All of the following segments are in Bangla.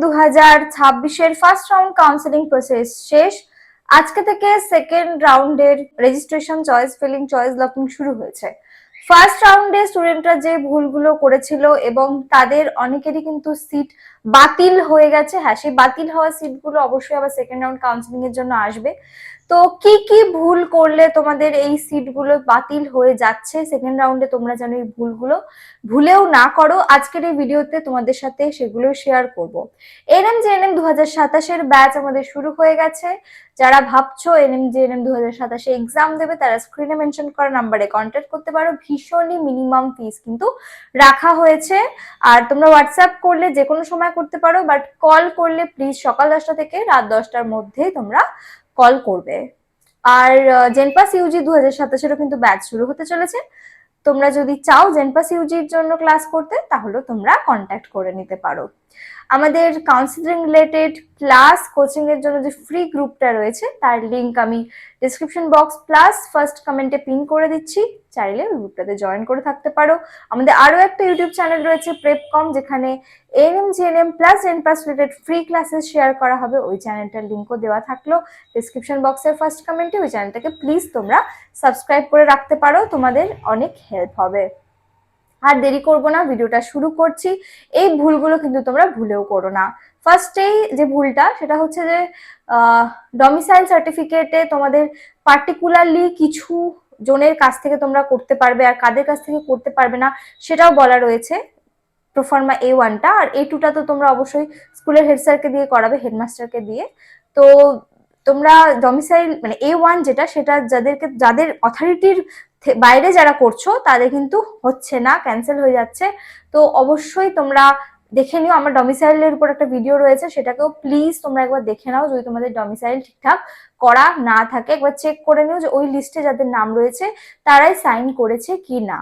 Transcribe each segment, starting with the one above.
2026-এর ফার্স্ট রাউন্ড কাউন্সেলিং প্রসেস শেষ। আজকে থেকে সেকেন্ড রাউন্ডের registration, choice filling, choice locking শুরু হয়েছে। ফার্স্ট রাউন্ডে স্টুডেন্টরা যে ভুলগুলো করেছিল এবং তাদের অনেকেরই কিন্তু সিট বাতিল হয়ে গেছে। হ্যাঁ, সেই বাতিল হওয়া সিটগুলো অবশ্যই আবার সেকেন্ড রাউন্ড কাউন্সেলিং এর জন্য আসবে। তো কি কি ভুল করলে তোমাদের এই সিটগুলো বাতিল হয়ে যাচ্ছে সেকেন্ড রাউন্ডে, তোমরা যেন এই ভুলগুলো ভুলেও না করো, আজকের এই ভিডিওতে তোমাদের সাথে সেগুলো শেয়ার করব। এনএম-জেএনএম 2027-এর ব্যাচ আমাদের শুরু হয়ে গেছে। যারা ভাবছো এনএম-জেএনএম 2027-এ এক্সাম দেবে তারা স্ক্রিনে মেনশন করা নাম্বারে কন্ট্যাক্ট করতে পারো। ভীষণই মিনিমাম ফিস কিন্তু রাখা হয়েছে। আর তোমরা হোয়াটসঅ্যাপ করলে যে কোনো সময় করতে পারো, বাট কল করলে প্লিজ সকাল 10টা থেকে রাত 10টার মধ্যে তোমরা কল করবে। আর জেনপাস ইউজি 2027-এরও কিন্তু ব্যাচ শুরু হতে চলেছে। তোমরা যদি চাও জেনপাস ইউজির জন্য ক্লাস করতে তাহলে তোমরা কন্ট্যাক্ট করে নিতে পারো। আমাদের কাউন্সিলিং রিলেটেড প্লাস কোচিং এর জন্য যে ফ্রি গ্রুপটা রয়েছে তার লিংক আমি ডিসক্রিপশন বক্স প্লাস ফার্স্ট কমেন্টে পিন করে দিচ্ছি, চাইলে ওই গ্রুপটাতে জয়েন করে থাকতে পারো। আমাদের আরো একটা ইউটিউব চ্যানেল রয়েছে প্রেপকম, যেখানে ANM-GNM plus জেনপাস related free classes share করা হবে। ওই চ্যানেলটার লিংকও দেওয়া থাকলো ডিসক্রিপশন বক্সের ফার্স্ট কমেন্টে। ওই চ্যানেলটাকে প্লিজ তোমরা সাবস্ক্রাইব করে রাখতে পারো, তোমাদের অনেক হেল্প হবে। আর দেরি করবো না, ভিডিওটা শুরু করছি। এই ভুলগুলো কিন্তু তোমরা ভুলেও করো না। ফার্স্টেই যে ভুলটা সেটা হচ্ছে যে ডমিসাইল সার্টিফিকেটে তোমাদের পার্টিকুলারলি কিছু জনের কাছ থেকে তোমরা করতে পারবে, আর কাদের কাছ থেকে করতে পারবে না সেটাও বলা রয়েছে প্রোফার্মা A1টা। আর A2টা তো তোমরা অবশ্যই স্কুলের হেড স্যারকে দিয়ে করাবে, হেডমাস্টারকে দিয়ে। তো তোমরা ডমিসাইল মানে A1 যেটা, সেটা যাদের অথরিটির বাইরে যারা করছো তাদের কিন্তু হচ্ছে না, ক্যান্সেল হয়ে যাচ্ছে। তো অবশ্যই তোমরা দেখে নিও, আমার ডমিসাইলের উপর একটা ভিডিও রয়েছে, সেটাকেও প্লিজ তোমরা একবার দেখে নাও। যদি তোমাদের ডমিসাইল ঠিকঠাক করা না থাকে একবার চেক করে নিও যে ওই লিস্টে যাদের নাম রয়েছে তারাই সাইন করেছে কি না।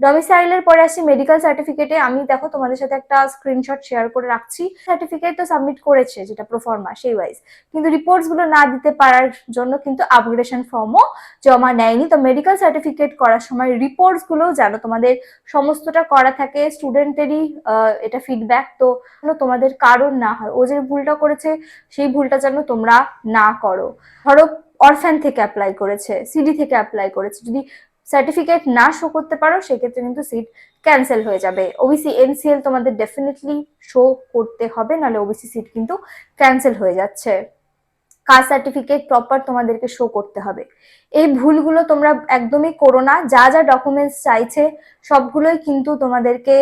ডমিসাইলের পরে আসি মেডিকেল সার্টিফিকেটে। আমি দেখো তোমাদের সাথে একটা স্ক্রিনশট শেয়ার করে রাখছি। সার্টিফিকেট তো সাবমিট করেছে যেটা প্রোফর্মা সেই ওয়াইজ, কিন্তু রিপোর্টস গুলো না দিতে পারার জন্য কিন্তু আপগ্রেডেশন ফর্মও জমা নেয়নি। তো মেডিকেল সার্টিফিকেট করার সময় রিপোর্টস গুলো যেন তোমাদের সমস্তটা করা থাকে। স্টুডেন্টেরই এটা ফিডব্যাক, তো তোমাদের কারণ না হয় ও যে ভুলটা করেছে সেই ভুলটা যেন তোমরা না করো। ধরো অরফ্যান থেকে অ্যাপ্লাই করেছে, সিডি থেকে অ্যাপ্লাই করেছে, যদি সার্টিফিকেট না শো করতে পারো সেক্ষেত্রে কিন্তু সিট ক্যান্সেল হয়ে যাবে। ওবিসি এনসিএল তোমাদের ডেফিনেটলি শো করতে হবে, নাহলে ওবিসি সিট কিন্তু ক্যান্সেল হয়ে যাচ্ছে। কাস্ট সার্টিফিকেট প্রপার তোমাদেরকে শো করতে হবে। এই ভুলগুলো তোমরা একদমই করো না। যা যা ডকুমেন্টস চাইছে সবগুলোই কিন্তু তোমাদেরকে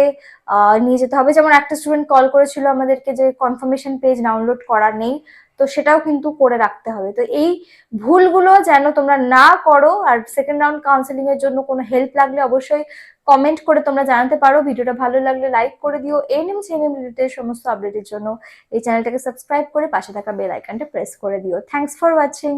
নিয়ে যেতে হবে। যেমন একটা স্টুডেন্ট কল করেছিল আমাদেরকে যে কনফার্মেশন পেজ ডাউনলোড করা নেই, তো সেটাও কিন্তু করে রাখতে হবে। তো এই ভুলগুলো যেন তোমরা না করো। আর সেকেন্ড রাউন্ড কাউন্সেলিং এর জন্য কোনো হেল্প লাগলে অবশ্যই কমেন্ট করে তোমরা জানাতে পারো। ভিডিওটা ভালো লাগলে লাইক করে দিও। এনএম-জেএনএম রিলেটেড সমস্ত আপডেটের জন্য এই চ্যানেলটাকে সাবস্ক্রাইব করে পাশে থাকা বেল আইকনটা প্রেস করে দিও। Thanks for watching.